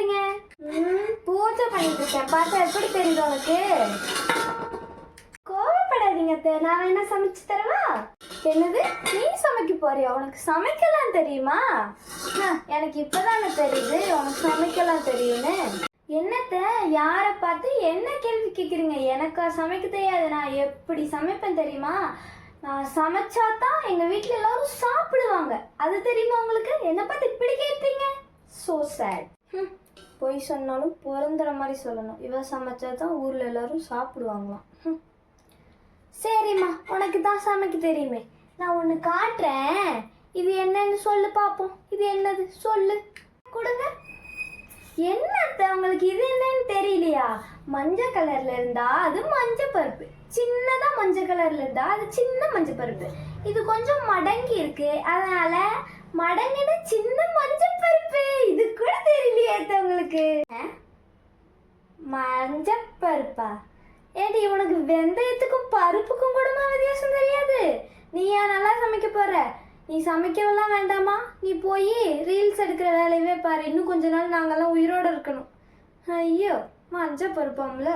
பண்றீங்க? பூஜை பண்ணிட்டு இருக்கேன். பார்த்தா எப்படி தெரியுது உனக்கு? கோவப்படாதீங்க அத்தை, நான் வேணா சமைச்சு தரவா? என்னது, நீ சமைக்க போறியா? உனக்கு சமைக்கலாம் தெரியுமா? எனக்கு இப்பதானே தெரியுது உனக்கு சமைக்கலாம் தெரியும்னு. என்னத்த, யாரை பார்த்து என்ன கேள்வி கேட்குறீங்க? எனக்கா சமைக்க தெரியாது? நான் எப்படி சமைப்பேன் தெரியுமா? நான் சமைச்சாதான் எங்க வீட்டில் எல்லாரும் சாப்பிடுவாங்க. அது தெரியுமா உங்களுக்கு? என்னை பார்த்து இப்படி கேட்பீங்க? So sad. பொய் சொன்னாலும் பிறந்துற மாதிரி சொல்லணும். இவ சமைச்சாதான் ஊர்ல எல்லாரும் சாப்பிடுவாங்களாம். சரிம்மா, உனக்கு தான் சமைக்க தெரியுமே, நான் ஒன்று காட்டுறேன். இது என்னன்னு சொல்லு பார்ப்போம். இது என்னது சொல்லு, கொடுங்க. என்னத்த உங்களுக்கு இது என்னன்னு தெரியலையா? மஞ்சள் கலர்ல இருந்தா அது மஞ்சள் பருப்பு, சின்னதா மஞ்சள் கலர்ல இருந்தா அது சின்ன மஞ்சள் பருப்பு. இது கொஞ்சம் மடங்கி இருக்கு, அதனால மடங்கின சின்ன மஞ்சள் பருப்பு. இது கூட தெரியலையா உங்களுக்கு? மஞ்சள் பருப்பா? ஏடி, உனக்கு வெந்தயத்துக்கும் பருப்புக்கும் கூடமா வித்தியாசம் தெரியாது? நீ ஏன் நல்லா சமைக்க போற? நீ சமைக்கவெல்லாம் வேண்டாமா, நீ போய் ரீல்ஸ் எடுக்கிற வேலையவே பாரு. இன்னும் கொஞ்ச நாள் நாங்கெல்லாம் உயிரோடு இருக்கணும். ஐயோ, மஞ்சள் பருப்பாம்ல.